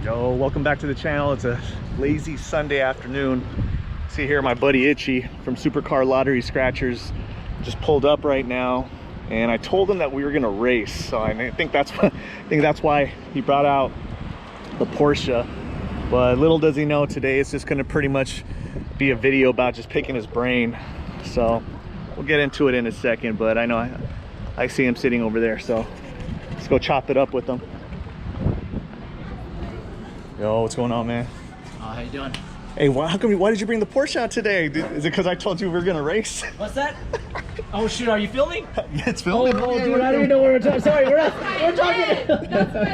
Yo, welcome back to the channel. It's a lazy Sunday afternoon. See here my buddy Itchy from Supercar Lottery Scratchers just pulled up right now, and I told him that we were gonna race. So I think that's why he brought out the Porsche. But little does he know, today it's just gonna pretty much be a video about just picking his brain. So we'll get into it in a second, but I know I see him sitting over there, so let's go chop it up with him. Yo, what's going on, man? How you doing? Hey, why did you bring the Porsche out today? Is it because I told you we were gonna race? What's that? Oh shoot, are you filming? Yeah, it's filming. Oh, dude, I don't even know what we're talking. Sorry, we're talking.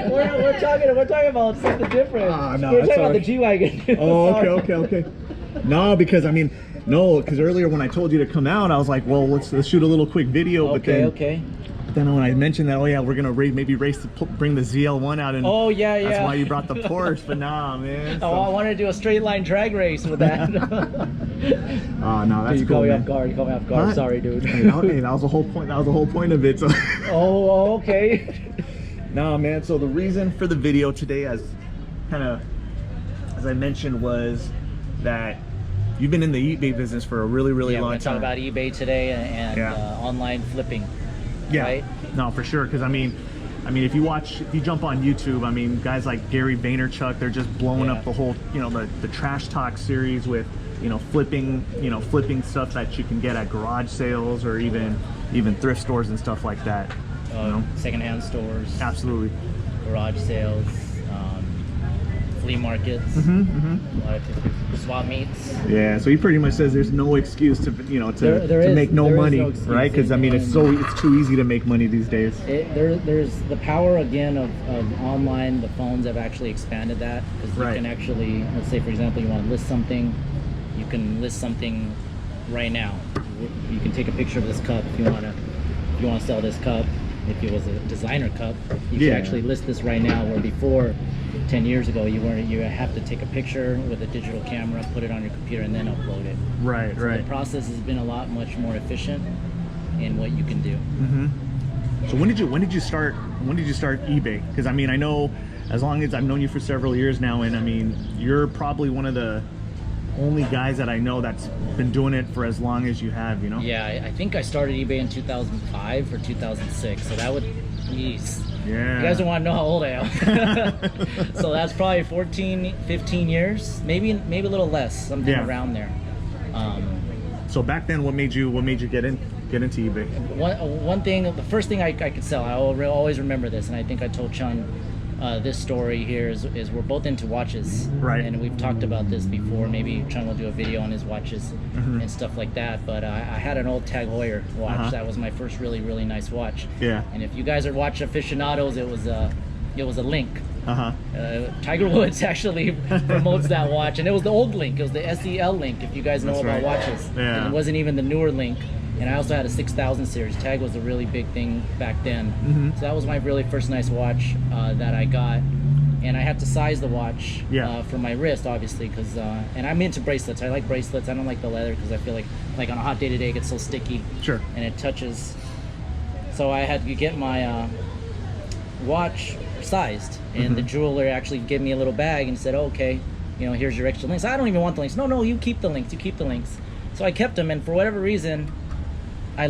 We're talking about something different. No, we're talking about the G-Wagon. Oh, okay. No, because because earlier when I told you to come out, I was like, well, let's shoot a little quick video. Okay. But then when I mentioned that, oh yeah, we're gonna bring the ZL1 out, and oh yeah, that's why you brought the Porsche. But nah, man. So... Oh, I wanted to do a straight line drag race with that. Oh no, that's you cool. Caught me off guard. You caught me off guard. Huh? Sorry, dude. Hey, that was the whole point. That was the whole point of it. So. Oh, okay. No, man. So the reason for the video today, as I mentioned, was that you've been in the eBay business for a really long time. We're gonna talk about eBay today and online flipping. Yeah, right? No, for sure. Because I mean, if you jump on YouTube, I mean, guys like Gary Vaynerchuk, they're just blowing up the whole, the Trash Talk series with, flipping stuff that you can get at garage sales or even thrift stores and stuff like that. Secondhand stores. Absolutely. Garage sales, flea markets, a lot of swap meets. Yeah, so he pretty much says there's no excuse to make no money, right? Because I mean, it's too easy to make money these days. There's the power again of online. The phones have actually expanded that, because you can actually, let's say for example, you want to list something, you can list something right now. You can take a picture of this cup if you want to sell this cup. If it was a designer cup, you can actually list this right now, where before 10 years ago you have to take a picture with a digital camera, put it on your computer, and then upload it. Right. The process has been much more efficient in what you can do. So when did you start eBay? Because I mean, I know, as long as I've known you for several years now, and I mean, you're probably one of the only guys that I know that's been doing it for as long as you have, Yeah, I think I started eBay in 2005 or 2006, so that would, geez. Yeah. You guys don't want to know how old I am. So that's probably 15 years, maybe a little less, something around there. So back then, what made you get into eBay? One thing, the first thing I could sell, I will always remember this, and I think I told Chun this story here, is we're both into watches, right? And we've talked about this before. Maybe Chun will do a video on his watches and stuff like that. But I had an old Tag Heuer watch. That was my first really nice watch. Yeah. And if you guys are watch aficionados, it was a Link. Tiger Woods actually promotes that watch, and it was the old Link. It was the SEL Link, if you guys know about watches. Yeah. And it wasn't even the newer Link. And I also had a 6000 series. Tag was a really big thing back then. So that was my really first nice watch that I got. And I had to size the watch for my wrist, obviously, because and I'm into bracelets. I like bracelets. I don't like the leather, because I feel like on a hot day today it gets so sticky. Sure. And it touches. So I had to get my watch sized, and the jeweler actually gave me a little bag and said, oh, okay, here's your extra links. I don't even want the links. No, you keep the links. So I kept them, and for whatever reason, I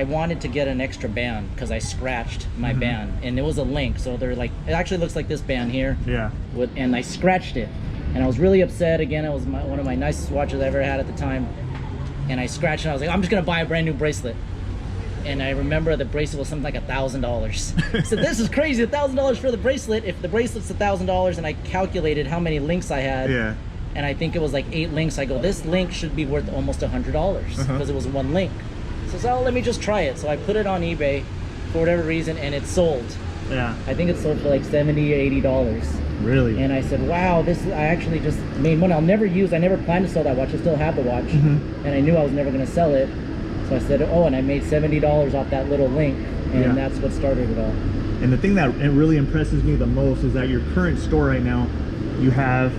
wanted to get an extra band, because I scratched my band, and it was a Link, so they're like, it actually looks like this band here. Yeah. And I scratched it, and I was really upset. Again, it was one of my nicest watches I ever had at the time, and I scratched it. I was like, I'm just gonna buy a brand new bracelet. And I remember the bracelet was something like $1,000. I said, this is crazy, $1,000 for the bracelet. If the bracelet's $1,000, and I calculated how many links I had, and I think it was like 8 links, I go, this link should be worth almost $100, because it was one link. So let me just try it. So I put it on eBay for whatever reason, and it sold. Yeah. I think it sold for like $70 or $80. Really? And I said, wow, I actually just made money. I never planned to sell that watch. I still have the watch. And I knew I was never going to sell it. So I said, and I made $70 off that little Link. And that's what started it all. And the thing that really impresses me the most is that your current store right now, you have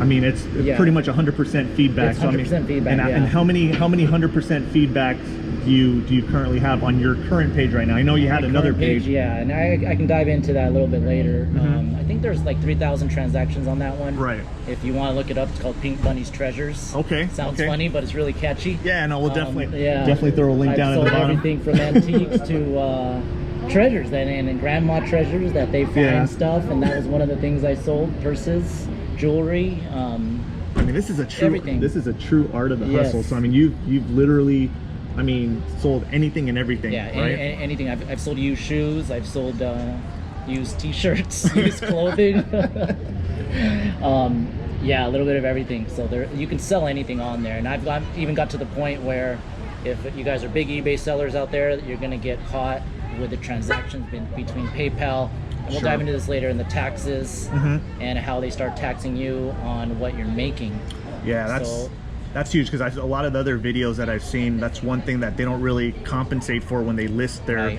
I mean, it's Yeah. pretty much 100% feedback. It's 100% feedback, And, yeah. and how many 100% feedback do you currently have on your current page right now? I know you had another Current page. Yeah, and I can dive into that a little bit later. Mhm. I think there's like 3,000 transactions on that one. Right. If you want to look it up, it's called Pink Bunny's Treasures. Okay. Sounds okay. funny, but it's really catchy. Yeah, no, we'll definitely Yeah. definitely throw a link I've down at sold the bottom. everything from antiques to treasures and grandma treasures that they find Yeah. stuff, and that was one of the things I sold: purses, jewelry. I mean, this is a true Everything. This is a true art of the Yes. hustle. So I mean, you've literally, I mean, sold anything and everything. Yeah, right? anything. I've sold used shoes. I've sold used T-shirts, used clothing. Yeah, a little bit of everything. So there, you can sell anything on there. And I've even got to the point where, if you guys are big eBay sellers out there, you're gonna get caught with the transactions between PayPal. And we'll Sure. dive into this later in the taxes Mhm. and how they start taxing you on what you're making. Yeah, So- that's huge, because a lot of the other videos that I've seen, that's one thing that they don't really compensate for when they list their Right.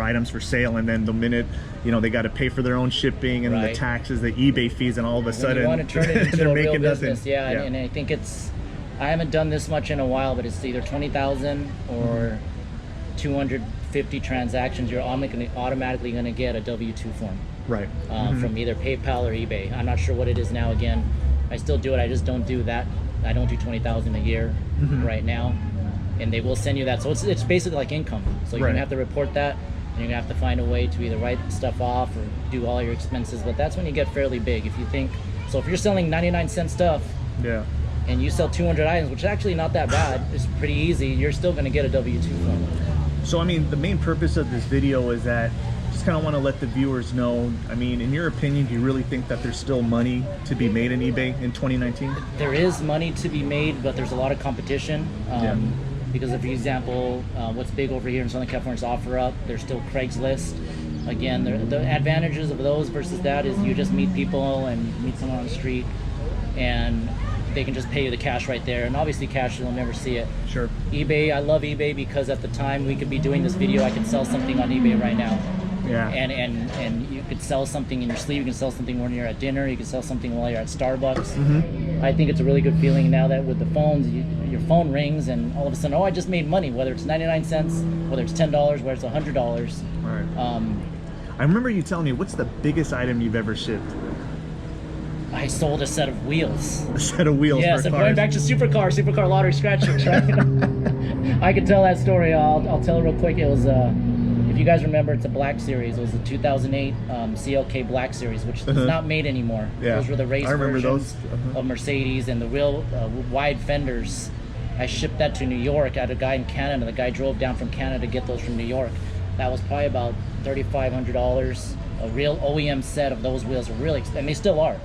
items for sale, and then the minute they got to pay for their own shipping and the Right. taxes, the eBay fees, and all of a When sudden you want to turn it into they're a real making business, nothing. yeah, and I think I haven't done this much in a while, but it's either 20,000 or 250 transactions. You're automatically going to get a W-2 form Right. from either PayPal or eBay. I'm not sure what it is now. Again, I still do it. I just don't do that. I don't do 20,000 a year right now, and they will send you that. So it's basically like income. So you're Right. gonna have to report that, and you're gonna have to find a way to either write stuff off or do all your expenses. But that's when you get fairly big. If you think so, if you're selling 99-cent stuff Yeah. and you sell 200 items, which is actually not that bad, it's pretty easy. You're still gonna get a W-2 form. So I mean, the main purpose of this video is that just kind of want to let the viewers know. I mean, in your opinion, do you really think that there's still money to be made in eBay in 2019? There is money to be made, but there's a lot of competition. Yeah. Because, for example, what's big over here in Southern California is OfferUp. There's still Craigslist. Again, the advantages of those versus that is you just meet people and you meet someone on the street, and they can just pay you the cash right there. And obviously, cash, you'll never see it. Sure. eBay, I love eBay because at the time we could be doing this video, I could sell something on eBay right now. Yeah. And you could sell something in your sleeve, you can sell something when you're at dinner, you can sell something while you're at Starbucks. I think it's a really good feeling now that with the phones, your phone rings and all of a sudden, oh, I just made money, whether it's 99 cents, whether it's $10, whether it's $100. Right. I remember you telling me, what's the biggest item you've ever shipped? I sold a set of wheels. A set of wheels Yes, for and cars. going back to supercar lottery scratchers, right? I can tell that story. I'll tell it real quick. It was, if you guys remember, it's a black series. It was the 2008 CLK Black Series, which is not made anymore. Yeah. Those were the race I remember versions those. of Mercedes and the real wide fenders. I shipped that to New York. I had a guy in Canada. The guy drove down from Canada to get those from New York. That was probably about $3,500. A real OEM set of those wheels are really, and they still are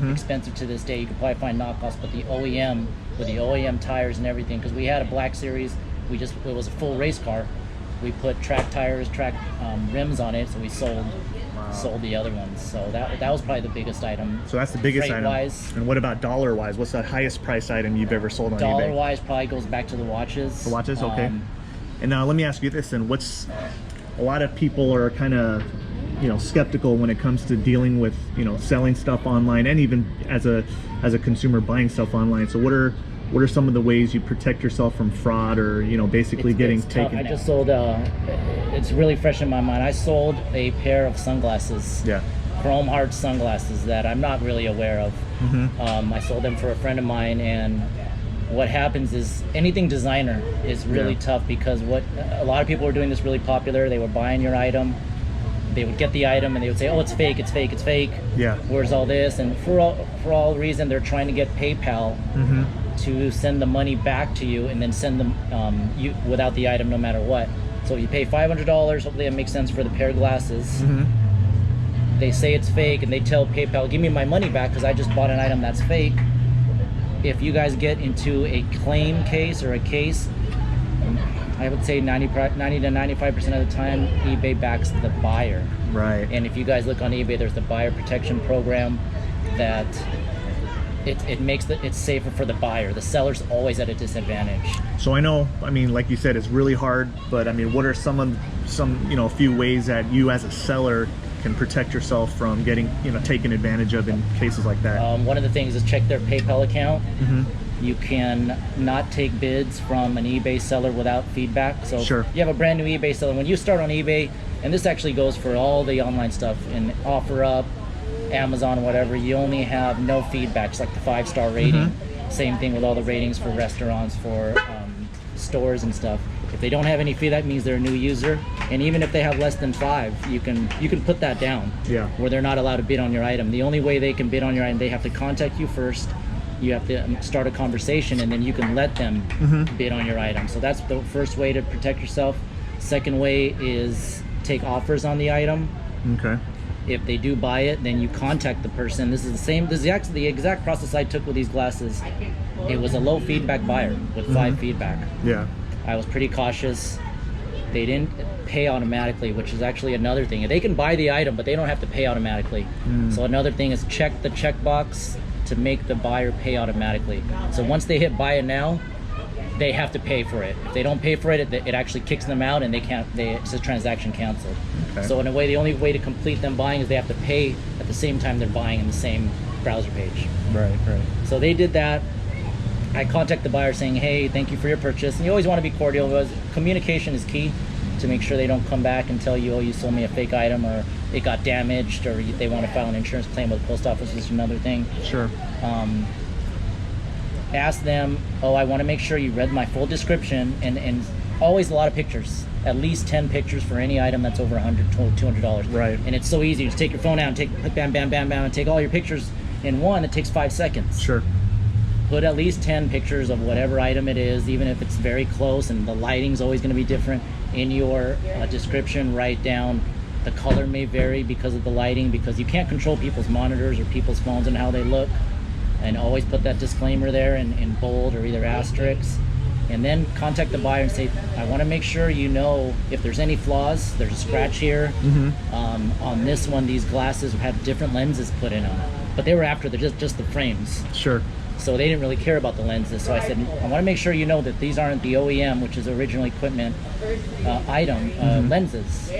expensive to this day. You could probably find knockoffs, but the OEM with the OEM tires and everything, because we had a Black Series, it was a full race car. We put track tires, track rims on it, so we sold the other ones. So that was probably the biggest item. So that's the biggest item. Freight-wise. And what about dollar-wise? What's the highest price item you've ever sold on eBay? Dollar-wise, probably goes back to the watches. The watches, okay. And now let me ask you this then. A lot of people are kind of, skeptical when it comes to dealing with, selling stuff online, and even as a consumer buying stuff online. So what are some of the ways you protect yourself from fraud or, basically getting it's tough. taken? I just sold, it's really fresh in my mind. I sold a pair of sunglasses. Yeah. Chrome Heart sunglasses that I'm not really aware of. I sold them for a friend of mine, and what happens is anything designer is really tough, because what a lot of people were doing this really popular. They were buying your item, they would get the item and they would say, oh, it's fake, it's fake, it's fake. Yeah. Where's all this? And for all reason, they're trying to get PayPal to send the money back to you and then send them you without the item no matter what. So you pay $500, hopefully it makes sense for the pair of glasses. They say it's fake and they tell PayPal, give me my money back because I just bought an item that's fake. If you guys get into a claim case or a case, I would say 90 to 95% of the time, eBay backs the buyer. Right. And if you guys look on eBay, there's the buyer protection program that it makes it's safer for the buyer. The seller's always at a disadvantage. So I know, like you said, it's really hard, but what are some few ways that you as a seller can protect yourself from getting, taken advantage of in cases like that? One of the things is check their PayPal account. Mm-hmm. You can not take bids from an eBay seller without feedback. So sure. You have a brand new eBay seller. When you start on eBay, and this actually goes for all the online stuff, in OfferUp, Amazon, whatever, you only have no feedback. It's like the 5-star rating. Mm-hmm. Same thing with all the ratings for restaurants, for stores and stuff. If they don't have any feedback, means they're a new user. And even if they have less than 5, you can put that down. Yeah. Where they're not allowed to bid on your item. The only way they can bid on your item, they have to contact you first. You have to start a conversation, and then you can let them Mm-hmm. bid on your item. So that's the first way to protect yourself. Second way is take offers on the item. Okay. If they do buy it, then you contact the person. This is the exact process I took with these glasses. It was a low feedback buyer with 5 feedback. Yeah. I was pretty cautious. They didn't pay automatically, which is actually another thing. They can buy the item, but they don't have to pay automatically. So another thing is check the checkbox to make the buyer pay automatically. So once they hit buy it now, they have to pay for it. If they don't pay for it, it actually kicks them out, and it's a transaction canceled. Okay. So in a way, the only way to complete them buying is they have to pay at the same time they're buying in the same browser page. Right. So they did that. I contact the buyer saying, hey, thank you for your purchase. And you always want to be cordial, because communication is key to make sure they don't come back and tell you, oh, you sold me a fake item, or it got damaged, or they want to file an insurance claim with the post office, is another thing. Sure. Ask them, oh, I want to make sure you read my full description, and always a lot of pictures, at least 10 pictures for any item that's over $100, $200. Right. And it's so easy. You just take your phone out and take bam, bam, bam, bam, and take all your pictures in one. It takes 5 seconds. Sure. Put at least 10 pictures of whatever item it is, even if it's very close and the lighting's always going to be different. In your description, write down the color may vary because of the lighting, because you can't control people's monitors or people's phones and how they look. And always put that disclaimer there in bold or either asterisks. And then contact the buyer and say, I want to make sure you know if there's any flaws. There's a scratch here. On this one, these glasses had different lenses put in them, but they were after just the frames. Sure. So they didn't really care about the lenses. So I said, I want to make sure you know that these aren't the OEM, which is original equipment item lenses.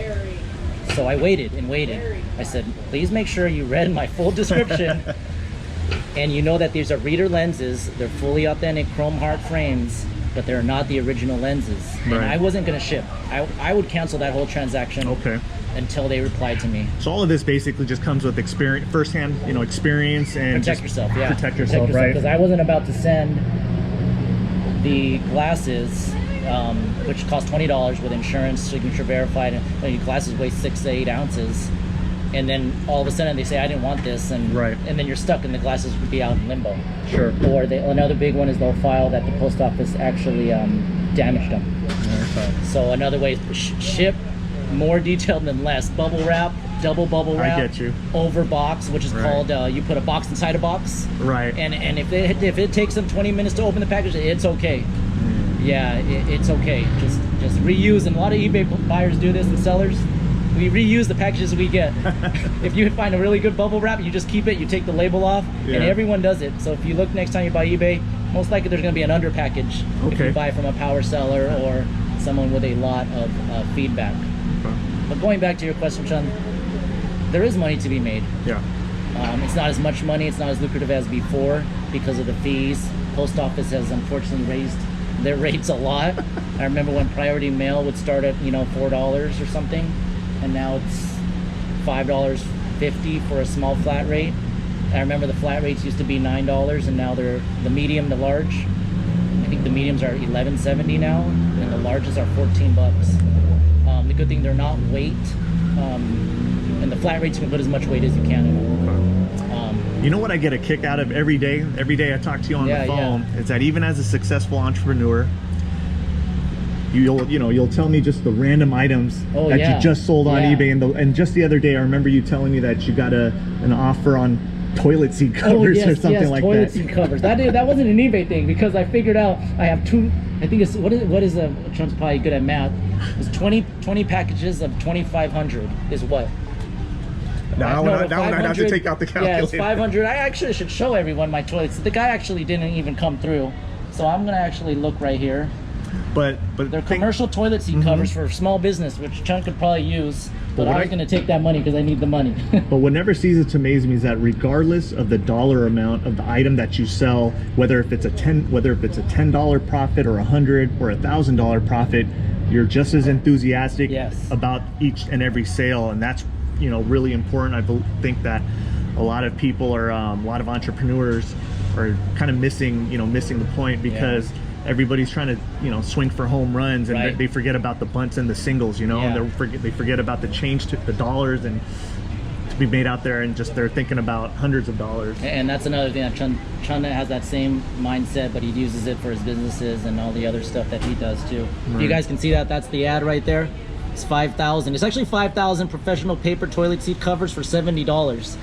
So I waited and waited. I said, please make sure you read my full description and you know that these are reader lenses. They're fully authentic chrome heart frames, but they're not the original lenses. Right. And I wasn't going to ship. I would cancel that whole transaction. Okay. Until they replied to me. So all of this basically just comes with experience, firsthand, experience, and protect yourself. Yeah, protect yourself, right? Because I wasn't about to send the glasses, which cost $20 with insurance, signature verified. And your glasses weigh 6 to 8 ounces, and then all of a sudden they say I didn't want this, and right. And then you're stuck, and the glasses would be out in limbo. Sure. Or another big one is they'll file that the post office actually damaged them. Okay. So another way is ship more detailed than less. Bubble wrap, double bubble wrap. I get you. Over box, which is called you put a box inside a box. Right. And if it takes them 20 minutes to open the package, it's okay. Yeah, it's okay. Just reuse. And a lot of eBay buyers do this, and sellers. We reuse the packages we get. If you find a really good bubble wrap, you just keep it. You take the label off, and everyone does it. So if you look next time you buy eBay, most likely there's going to be an under package if you buy from a power seller or someone with a lot of feedback. But going back to your question, Chun, there is money to be made. Yeah. It's not as much money, it's not as lucrative as before because of the fees. Post office has unfortunately raised their rates a lot. I remember when priority mail would start at $4 or something, and now it's $5.50 for a small flat rate. I remember the flat rates used to be $9, and now they're the medium, the large. I think the mediums are $11.70 now, and the larges are $14. The good thing they're not weight, and the flat rates can put as much weight as you can in them. You know what I get a kick out of every day I talk to you on the phone, is that even as a successful entrepreneur, you'll tell me just the random items that you just sold on eBay, and just the other day I remember you telling me that you got an offer on toilet seat covers or something like toilet that. seat covers. That wasn't an eBay thing, because I figured out I have two. I think it's what is Trump's probably good at math. It's 20 packages of 2,500 is what. Now I'd have to take out the calculator. Yeah, it's 500. I actually should show everyone my toilets. The guy actually didn't even come through, so I'm gonna actually look right here. But they're commercial toilet seat covers for small business, which Chun could probably use. But I was going to take that money because I need the money. But what never ceases to amaze me is that regardless of the dollar amount of the item that you sell, whether if it's a $10 profit or $100 or $1,000 profit, you're just as enthusiastic about each and every sale, and that's, you know, really important. I think that a lot of people are, a lot of entrepreneurs are kind of missing the point, because everybody's trying to, you know, swing for home runs, and they forget about the bunts and the singles, you know, and they forget about the change to the dollars and to be made out there, and just they're thinking about hundreds of dollars. And that's another thing that Chun has that same mindset, but he uses it for his businesses and all the other stuff that he does too. Right. You guys can see that's the ad right there. It's 5,000. It's actually 5,000 professional paper toilet seat covers for $70.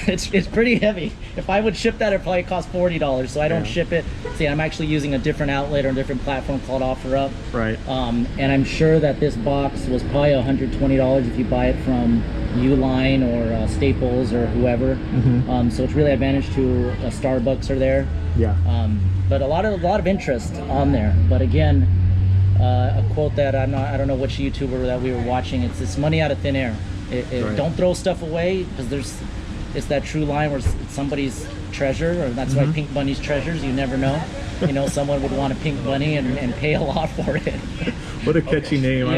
It's pretty heavy. If I would ship that, it probably cost $40. So I don't ship it. See, I'm actually using a different outlet or a different platform called OfferUp. Right. And I'm sure that this box was probably $120 if you buy it from Uline or Staples or whoever. So it's really advantage to Starbucks are there. Yeah. But a lot of interest on there. But again, a quote that I don't know which YouTuber that we were watching. It's this money out of thin air. Don't throw stuff away, because it's that true line where it's somebody's treasure, or that's why Pink Bunny's treasures. You never know. You know, someone would want a pink bunny and pay a lot for it. What a catchy name.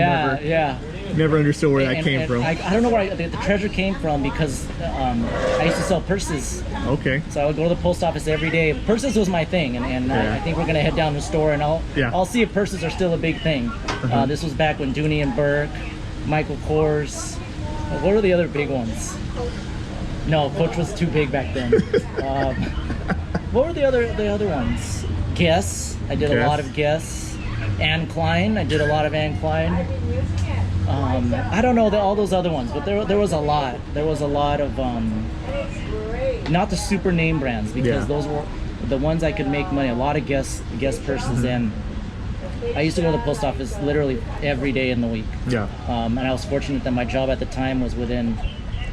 Never understood where that came from. I don't know where the treasure came from, because I used to sell purses. Okay. So I would go to the post office every day. Purses was my thing, and I think we're gonna head down to the store, and I'll see if purses are still a big thing. This was back when Dooney and Burke, Michael Kors. What are the other big ones? No, Coach was too big back then. What were the other ones? Guess. I did a lot of Guess. Anne Klein. I did a lot of Anne Klein. I don't know all those other ones, but there was a lot. There was a lot of not the super name brands, because those were the ones I could make money. A lot of Guess purses, and I used to go to the post office literally every day in the week. Yeah. And I was fortunate that my job at the time was within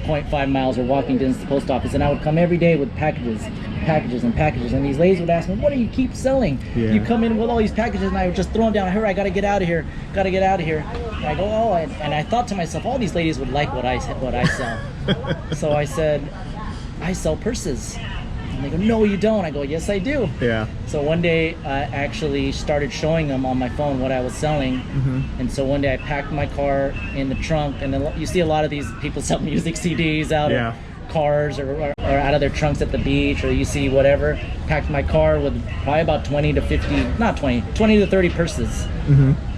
0.5 miles or walking distance to the post office, and I would come every day with packages, and these ladies would ask me, what do you keep selling? You come in with all these packages, and I would just throw them down. I gotta get out of here, and I go, and I thought to myself, all these ladies would like what I sell. So I said, I sell purses. And they go, no, you don't. I go, yes, I do. Yeah. So one day I actually started showing them on my phone what I was selling. And so one day I packed my car in the trunk, and then you see a lot of these people sell music CDs out of cars or out of their trunks at the beach, or you see whatever. Packed my car with probably about 20 to 30 purses.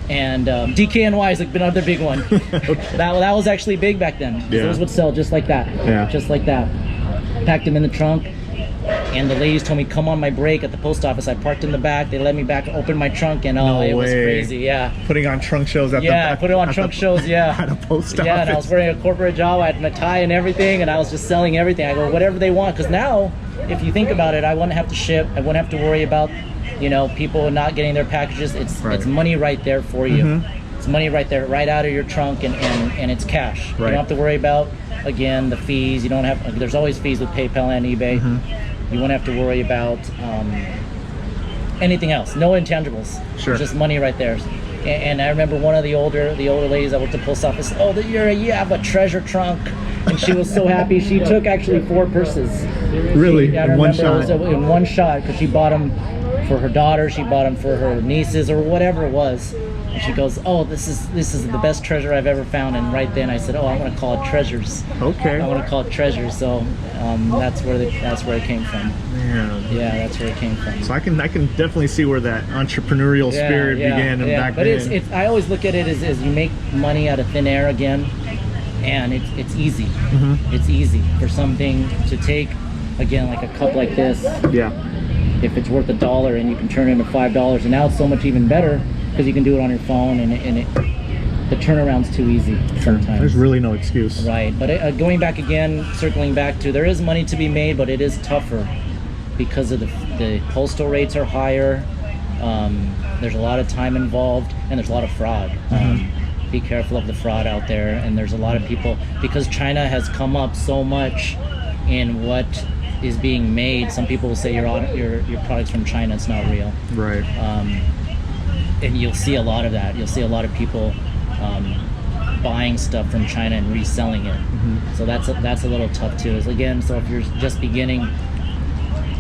And DKNY is another big one. that was actually big back then. Those would sell just like that. Just like that. Packed them in the trunk. And the ladies told me, come on my break at the post office. I parked in the back. They let me back, open my trunk, and it was crazy. Putting on trunk shows at the back. Put it on trunk shows, at a post office. And I was wearing a corporate job. I had my tie and everything, and I was just selling everything. I go, whatever they want, because now, if you think about it, I wouldn't have to ship. I wouldn't have to worry about, people not getting their packages. It's money right there for you. It's money right there, right out of your trunk, and it's cash. You don't have to worry about, again, the fees. You don't have. There's always fees with PayPal and eBay. You won't have to worry about anything else. No intangibles. Sure. Just money right there. And I remember one of the older ladies that worked at the post office. Oh, you have a treasure trunk, and she was so happy. She took actually 4 purses. Really? In one shot? In one shot, because she bought them for her daughter. She bought them for her nieces or whatever it was. And she goes, oh, this is the best treasure I've ever found. And right then I said, oh, I want to call it treasures. Okay. I want to call it treasures. So that's where it came from. Yeah, that's where it came from. So I can definitely see where that entrepreneurial spirit began back then. But I always look at it as you make money out of thin air again, and it's easy. It's easy for something to take, again, like a cup like this. Yeah. If it's worth $1 and you can turn it into $5, and now it's so much even better, because you can do it on your phone, and the turnaround's too easy sometimes. There's really no excuse. Right, but going back again, circling back to, there is money to be made, but it is tougher because of the postal rates are higher. There's a lot of time involved, and there's a lot of fraud. Be careful of the fraud out there, and there's a lot of people, because China has come up so much in what is being made. Some people will say your product's from China, it's not real. Right. And you'll see a lot of that. You'll see a lot of people buying stuff from China and reselling it. So that's a little tough too. Is again, so if you're just beginning,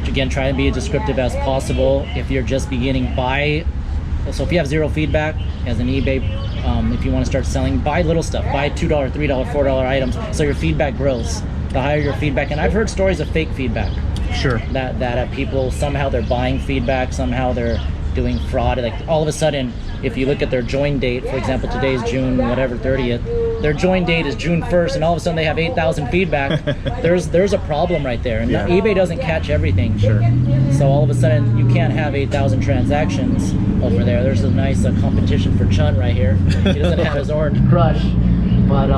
again, try and be as descriptive as possible. If you're just beginning, so if you have zero feedback as an eBay, if you want to start selling, buy little stuff, buy $2, $3, $4 items, so your feedback grows. The higher your feedback, and I've heard stories of fake feedback. Sure. That people, somehow they're buying feedback, somehow they're doing fraud. Like all of a sudden, if you look at their join date, for example, today's June whatever 30th, their join date is June 1st, and all of a sudden they have 8,000 feedback. there's a problem right there, and eBay doesn't catch everything. Sure. So all of a sudden you can't have 8,000 transactions over there. There's a nice competition for Chun right here. He doesn't have his orange crush, but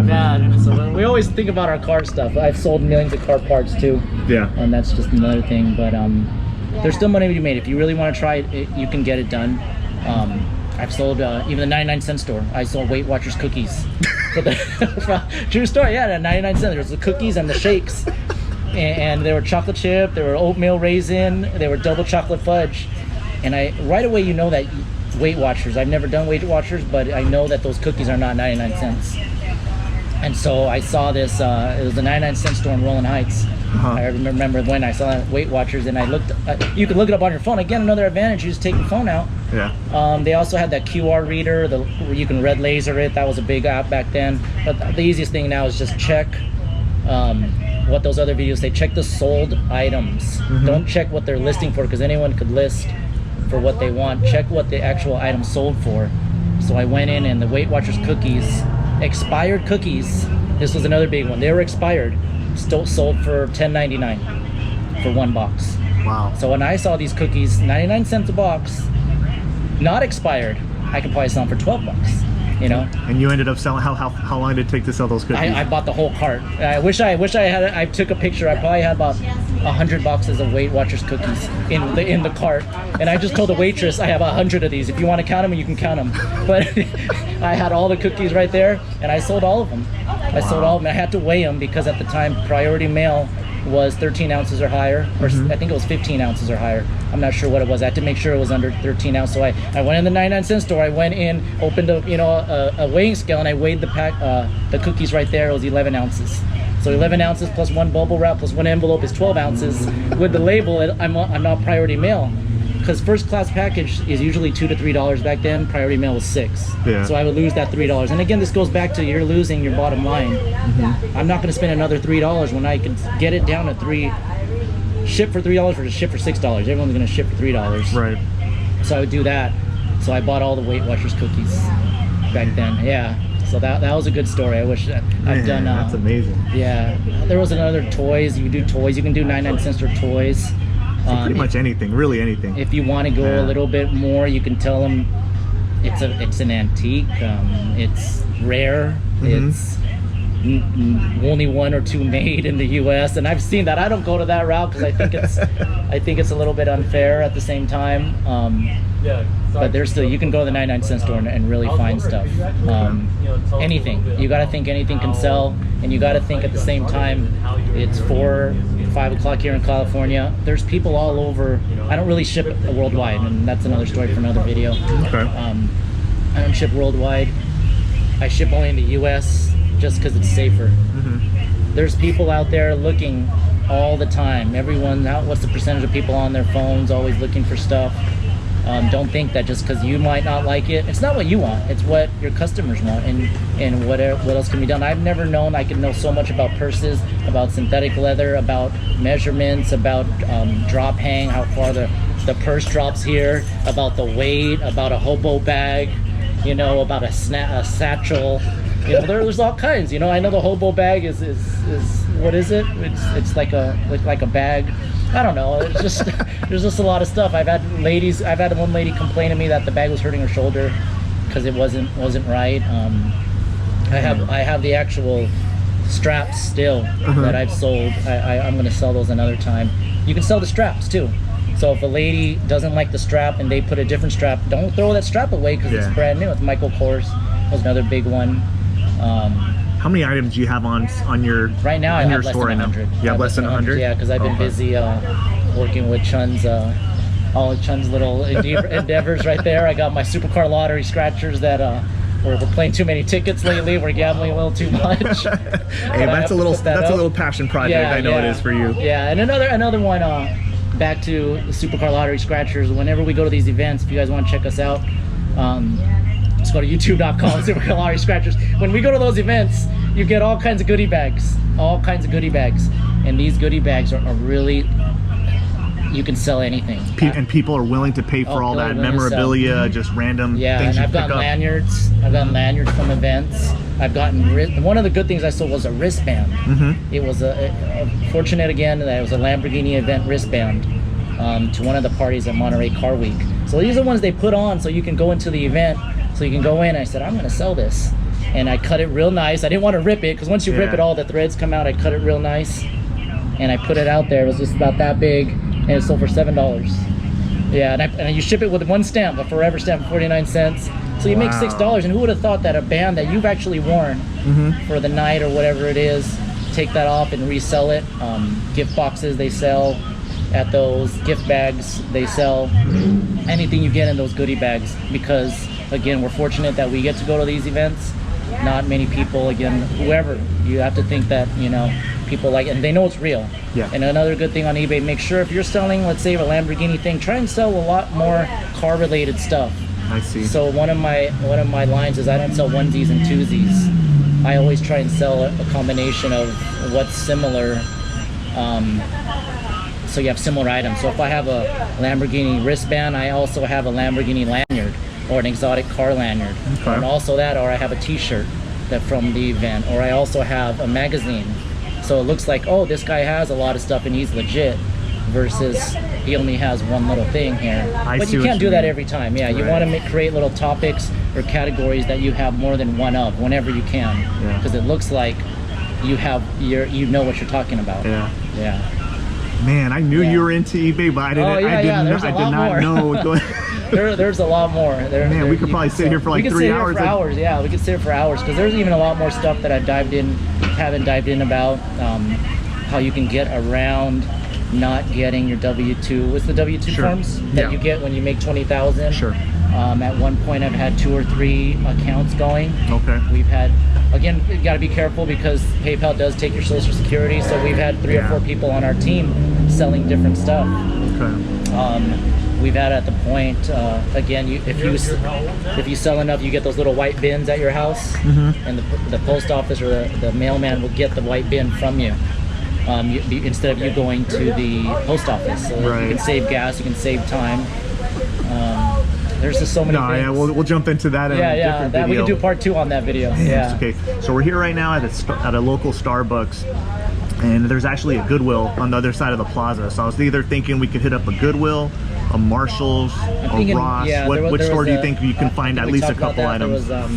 bad. So we always think about our car stuff. I've sold millions of car parts too. Yeah. And that's just another thing. But there's still money to be made. If you really want to try it, you can get it done. I've sold even the 99-cent store. I sold Weight Watchers cookies. True story. Yeah, 99 cents. There's the cookies and the shakes, and they were chocolate chip. They were oatmeal raisin. They were double chocolate fudge. And right away you know that Weight Watchers. I've never done Weight Watchers, but I know that those cookies are not 99 cents. And so I saw this, it was the 99-cent store in Rolling Heights. I remember when I saw Weight Watchers, and I looked, you can look it up on your phone. Again, another advantage, you just take your phone out. Yeah. They also had that QR reader, where you can red laser it. That was a big app back then. But the easiest thing now is just check what those other videos say. Check the sold items. Don't check what they're listing for, because anyone could list for what they want. Check what the actual item sold for. So I went in, and the Weight Watchers cookies, expired cookies, this was another big one. They were expired, still sold for $10.99 for one box. Wow. So when I saw these cookies, 99 cents a box, not expired, I could probably sell them for 12 bucks. You know. And you ended up selling. How long did it take to sell those cookies? I bought the whole cart. I wish I had. I took a picture. I probably had about 100 boxes of Weight Watchers cookies in the cart, and I just told the waitress I have 100 of these. If you want to count them, you can count them. But I had all the cookies right there, and I sold all of them. I sold all of them. I had to weigh them because at the time priority mail was 13 ounces or higher, or I think it was 15 ounces or higher. I'm not sure what it was. I had to make sure it was under 13 ounces. So I went in the 99-cent store. I went in, opened a weighing scale, and I weighed the cookies right there. It was 11 ounces. So 11 ounces plus one bubble wrap plus one envelope is 12 ounces. With the label, I'm not priority mail, because first class package is usually $2 to $3 back then. Priority mail was $6. Yeah. So I would lose that $3. And again, this goes back to you're losing your bottom line. I'm not going to spend another $3 when I can get it down to $3. Ship for $3 or ship for $6. Everyone's going to ship for $3. Right. So I would do that. So I bought all the Weight Watchers cookies back then. Yeah. So that was a good story. I wish I've done. That's amazing. Yeah. There was another toys. You do toys. You can do 99-cent store toys. Pretty much anything, really anything. If you want to go a little bit more, you can tell them it's an antique. It's rare. It's only one or two made in the U.S. and I've seen that. I don't go to that route because I think it's a little bit unfair at the same time. But there's still, you can go to the 99-cent store and really find stuff. Anything. You got to think anything can sell, and you got to think at the same time it's 4, 5 o'clock here in California. There's people all over. I don't really ship worldwide, and that's another story for another video. Okay. I don't ship worldwide. I ship only in the U.S. just because it's safer. There's people out there looking all the time. Everyone, what's the percentage of people on their phones always looking for stuff? Don't think that just because you might not like it, it's not what you want, it's what your customers want, and what else can be done. I've never known I could know so much about purses, about synthetic leather, about measurements, about drop hang, how far the purse drops here, about the weight, about a hobo bag, about a satchel. There's all kinds. I know the hobo bag is what is it? It's like a bag. I don't know. It's just there's just a lot of stuff. I've had one lady complain to me that the bag was hurting her shoulder because it wasn't right. I have the actual straps still that I've sold. I'm going to sell those another time. You can sell the straps too. So if a lady doesn't like the strap and they put a different strap, don't throw that strap away because it's brand new. It's Michael Kors. Was another big one. How many items do you have on your right now? I have less than 100. You have less than 100? Yeah, because I've been busy working with Chun's all of Chun's little endeavors right there. I got my supercar lottery scratchers that we're playing too many tickets lately. We're gambling a little too much. Hey, that's a little passion project. I know it is for you. Yeah, and another one. Back to the Supercar Lottery Scratchers. Whenever we go to these events, if you guys want to check us out, just go to youtube.com Supercar Lottery Scratchers. When we go to those events, you get all kinds of goodie bags, and these goodie bags are really, you can sell anything. And people are willing to pay for all that memorabilia, just random things and you I've pick gotten up. lanyards. I've gotten lanyards from events. I've gotten one of the good things I sold was a wristband. It was a fortunate again that it was a Lamborghini event wristband to one of the parties at Monterey Car Week. So these are the ones they put on so you can go into the event. So you can go in. I said, I'm going to sell this, and I cut it real nice. I didn't want to rip it because once you rip it, all the threads come out. I cut it real nice, and I put it out there. It was just about that big, and it sold for $7. Yeah, and you ship it with one stamp, a forever stamp, 49 cents. So you make $6. And who would have thought that a band that you've actually worn for the night or whatever it is, take that off and resell it. Gift boxes they sell at those, gift bags they sell, anything you get in those goodie bags, because again, we're fortunate that we get to go to these events. Not many people, again, whoever, you have to think that, you know, people like, and they know it's real. Yeah. And another good thing on eBay, make sure if you're selling, let's say, a Lamborghini thing, try and sell a lot more car related stuff. I see. So one of my lines is I don't sell onesies and twosies. I always try and sell a combination of what's similar. So you have similar items. So if I have a Lamborghini wristband, I also have a Lamborghini lanyard or an exotic car lanyard. Okay. And also that, or I have a t-shirt that from the event, or I also have a magazine. So it looks like, oh, this guy has a lot of stuff and he's legit, versus he only has one little thing here. But you can't do that every time. Yeah, you want to create little topics or categories that you have more than one of whenever you can, because it looks like you have you know what you're talking about. Yeah. Man, I knew you were into eBay, but I did not know. There's a lot more. Man, we could probably sit here for like 3 hours. Yeah, we could sit here for hours, because there's even a lot more stuff that I've haven't dived in about, how you can get around not getting your W-2. What's the W-2 forms that you get when you make 20,000? Sure. At one point, I've had 2 or 3 accounts going. Okay. We've had, again, you got to be careful because PayPal does take your Social Security. So we've had 3 or 4 people on our team selling different stuff. Okay. We've had at the point, again, if you sell enough, you get those little white bins at your house, and the post office or the mailman will get the white bin from you. Instead of you going to the post office. So you can save gas, you can save time. There's just so many things. Yeah, we'll jump into that in a different video. We can do part 2 on that video. Okay, so we're here right now at a local Starbucks, and there's actually a Goodwill on the other side of the plaza. So I was either thinking we could hit up a Goodwill, a Marshall's, a Ross. Which store do you think you can find at least a couple items? There was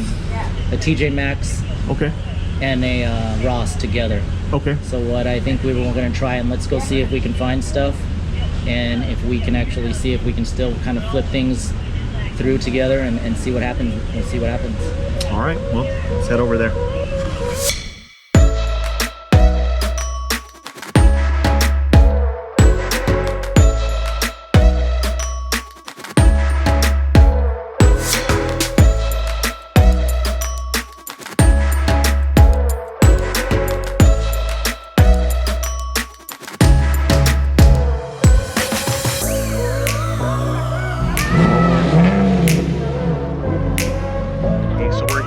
a TJ Maxx. Okay. And a Ross together. Okay. So what I think we were going to try, and let's go see if we can find stuff, and if we can actually see if we can still kind of flip things through together and see what happens. We'll see what happens. All right. Well, let's head over there.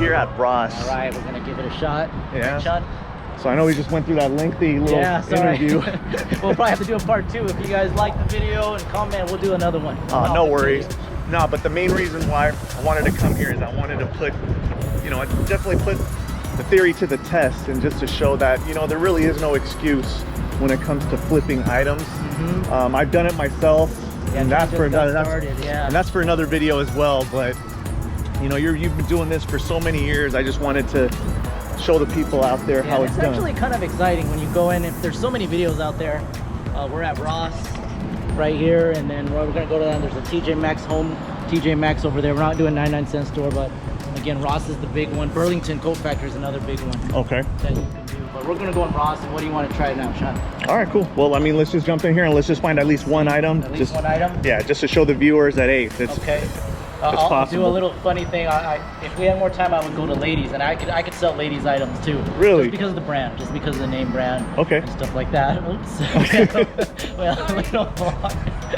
At Ross. All right, we're gonna give it a shot. Yeah. Sean? So I know we just went through that lengthy little interview. We'll probably have to do a part 2. If you guys like the video and comment, we'll do another one. No worries. No, but the main reason why I wanted to come here is I wanted to put, I definitely put the theory to the test, and just to show that, there really is no excuse when it comes to flipping items. I've done it myself, and that's for another video as well. But you've been doing this for so many years. I just wanted to show the people out there how it's done. It's actually kind of exciting when you go in. If there's so many videos out there, we're at Ross right here, and then we're gonna go to that. There's a TJ Maxx TJ Maxx over there. We're not doing 99-cent store, but again, Ross is the big one. Burlington Coat Factory is another big one. Okay. That you can do. But we're gonna go in Ross. And what do you want to try now, Sean? All right, cool. Well, I mean, let's just jump in here and let's just find at least one item. At least one item. Yeah, just to show the viewers that, hey, okay. I'll do a possible. little funny thing. If we had more time, I would go to ladies, and I could sell ladies items too. Really? Just because of the brand, just because of the name brand. Okay. And stuff like that. Oops. Well, we don't want.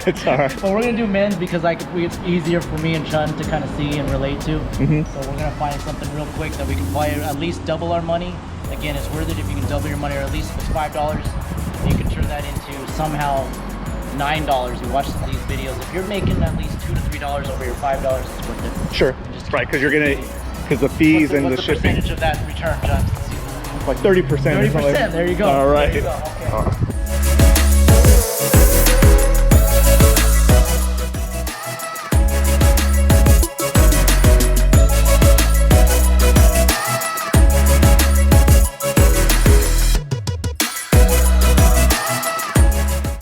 It's all right. But we're gonna do men's because it's easier for me and Chun to kind of see and relate to. Mhm. So we're gonna find something real quick that we can probably at least double our money. Again, it's worth it if you can double your money, or at least if it's $5, you can turn that into somehow $9. You watch these videos. If you're making at least $2 to $3 over your $5, it's worth it. Sure. Just Right, because you're gonna, because the fees and the what's the shipping, percentage of that return, Chun? like 30% or something. 30%. There you go. All right. There you go. Okay. All right.